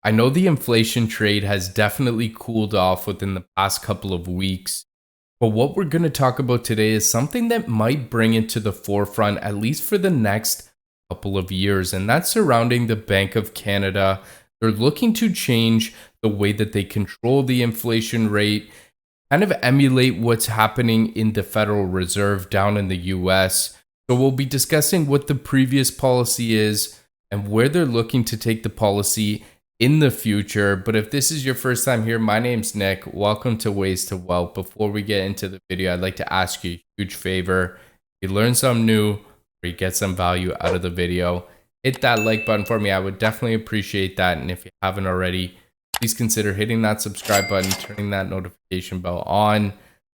I know the inflation trade has definitely cooled off within the past couple of weeks, but what we're going to talk about today is something that might bring it to the forefront, at least for the next couple of years, and that's surrounding the Bank of Canada. They're looking to change the way that they control the inflation rate, kind of emulate what's happening in the Federal Reserve down in the US. So we'll be discussing what the previous policy is and where they're looking to take the policy in the future. But if this is your first time here, my name's Nick. Welcome to Ways to Wealth. Before we get into the video, I'd like to ask you a huge favor. If you learn something new or you get some value out of the video, hit that like button for me. I would definitely appreciate that. And if you haven't already, please consider hitting that subscribe button, turning that notification bell on.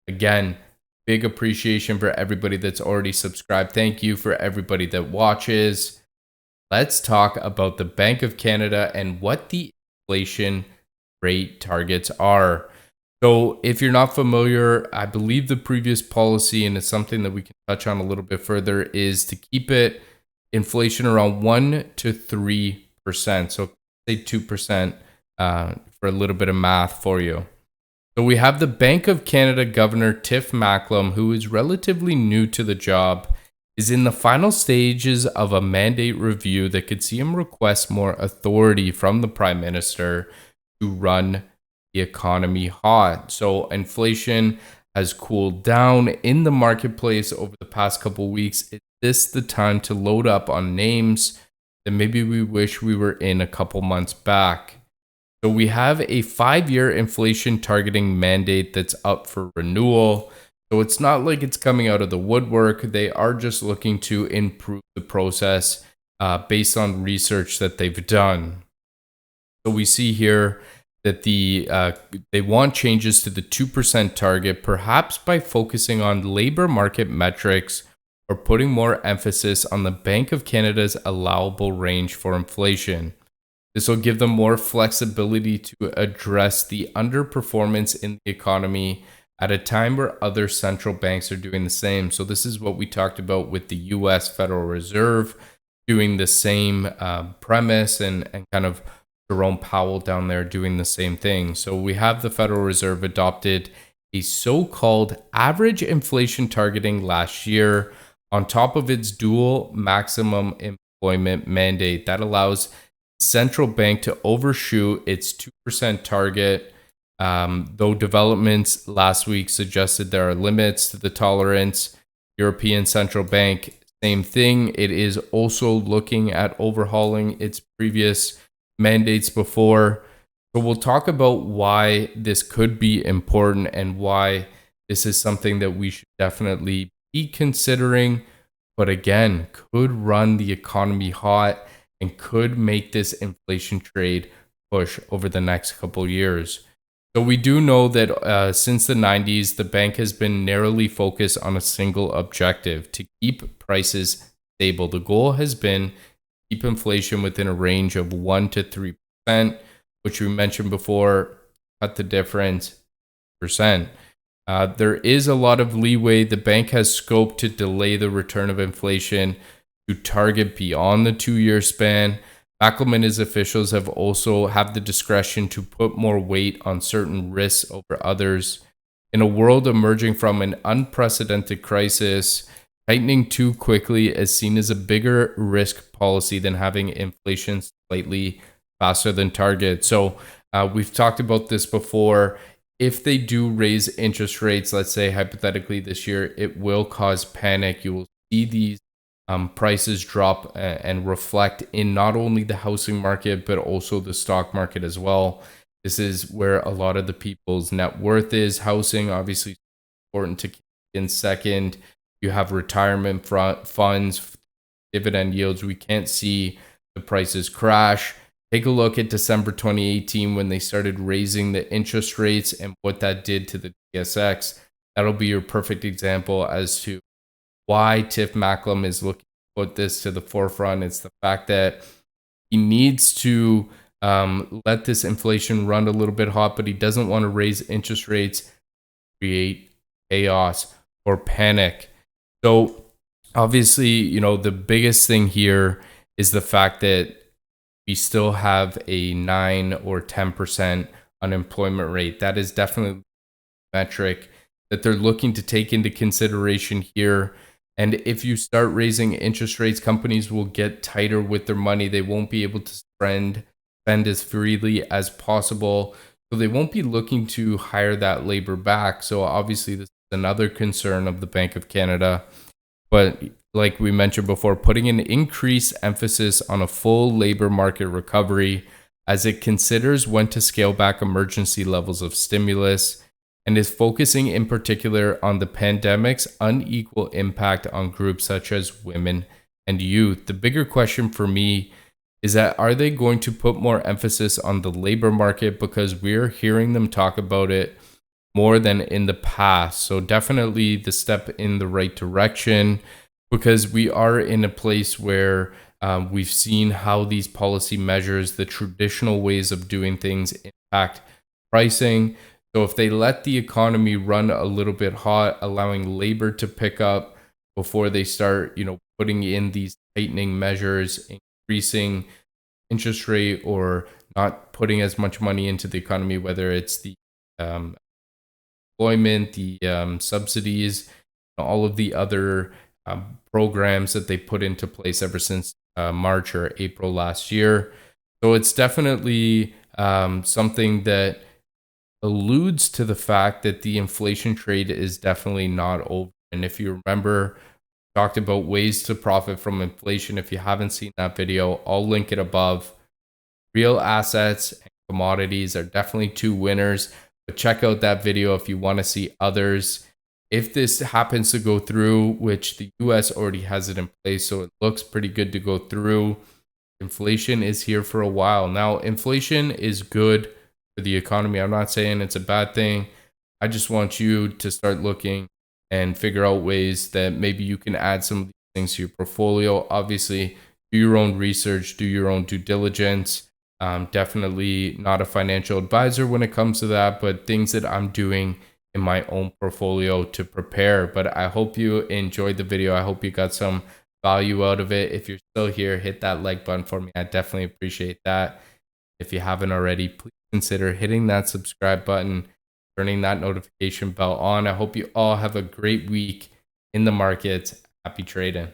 Again, big appreciation for everybody that's already subscribed. Thank you for everybody that watches. Let's talk about the Bank of Canada and what the inflation rate targets are. So if you're not familiar, I believe the previous policy, and it's something that we can touch on a little bit further, is to keep it inflation around 1 to 3%. So say 2% for a little bit of math for you. So we have the Bank of Canada Governor Tiff Macklem, who is relatively new to the job, is in the final stages of a mandate review that could see him request more authority from the Prime Minister to run the economy hot. So inflation has cooled down in the marketplace over the past couple of weeks. Is this the time to load up on names that maybe we wish we were in a couple months back? So we have a 5-year inflation targeting mandate that's up for renewal. So it's not like it's coming out of the woodwork. They are just looking to improve the process based on research that they've done. So we see here that they want changes to the 2% target, perhaps by focusing on labor market metrics or putting more emphasis on the Bank of Canada's allowable range for inflation. This will give them more flexibility to address the underperformance in the economy at a time where other central banks are doing the same. So this is what we talked about with the US Federal Reserve doing the same premise, and kind of Jerome Powell down there doing the same thing. So we have the Federal Reserve adopted a so-called average inflation targeting last year on top of its dual maximum employment mandate that allows the central bank to overshoot its 2% target. Though developments last week suggested there are limits to the tolerance, European Central Bank, same thing. It is also looking at overhauling its previous mandates before. So we'll talk about why this could be important and why this is something that we should definitely be considering, but again, could run the economy hot and could make this inflation trade push over the next couple years. So we do know that since the 90s, the bank has been narrowly focused on a single objective: to keep prices stable. The goal has been to keep inflation within a range of 1 to 3%, which we mentioned before, cut the difference percent. There is a lot of leeway. The bank has scope to delay the return of inflation to target beyond the 2-year span. Macklem and his officials have also have the discretion to put more weight on certain risks over others. In a world emerging from an unprecedented crisis, tightening too quickly is seen as a bigger risk policy than having inflation slightly faster than target. So we've talked about this before. If they do raise interest rates, let's say hypothetically this year, it will cause panic. You will see these prices drop and reflect in not only the housing market, but also the stock market as well. This is where a lot of the people's net worth is. Housing, obviously, important to keep in second. You have retirement funds, dividend yields. We can't see the prices crash. Take a look at December 2018 when they started raising the interest rates and what that did to the TSX. That'll be your perfect example as to why Tiff Macklem is looking to put this to the forefront. It's the fact that he needs to let this inflation run a little bit hot, but he doesn't want to raise interest rates, create chaos or panic. So obviously, the biggest thing here is the fact that we still have a 9 or 10% unemployment rate. That is definitely a metric that they're looking to take into consideration here. And if you start raising interest rates, companies will get tighter with their money. They won't be able to spend as freely as possible. So they won't be looking to hire that labor back. So obviously, this is another concern of the Bank of Canada. But like we mentioned before, putting an increased emphasis on a full labor market recovery as it considers when to scale back emergency levels of stimulus and is focusing in particular on the pandemic's unequal impact on groups such as women and youth. The bigger question for me is that are they going to put more emphasis on the labor market, because we're hearing them talk about it more than in the past. So definitely the step in the right direction, because we are in a place where we've seen how these policy measures, the traditional ways of doing things, impact pricing. So if they let the economy run a little bit hot, allowing labor to pick up before they start, putting in these tightening measures, increasing interest rate, or not putting as much money into the economy, whether it's the employment, the subsidies, all of the other programs that they put into place ever since March or April last year. So it's definitely something that alludes to the fact that the inflation trade is definitely not over. And if you remember, we talked about ways to profit from inflation. If you haven't seen that video, I'll link it above. Real assets and commodities are definitely two winners, but check out that video if you want to see others. If this happens to go through, which the US already has it in place, so it looks pretty good to go through, inflation is here for a while. Now, inflation is good for the economy. I'm not saying it's a bad thing. I just want you to start looking and figure out ways that maybe you can add some of these things to your portfolio. Obviously, do your own research, do your own due diligence. Definitely not a financial advisor when it comes to that, but things that I'm doing in my own portfolio to prepare. But I hope you enjoyed the video. I hope you got some value out of it. If you're still here, hit that like button for me. I definitely appreciate that. If you haven't already, please consider hitting that subscribe button, turning that notification bell on. I hope you all have a great week in the markets. Happy trading.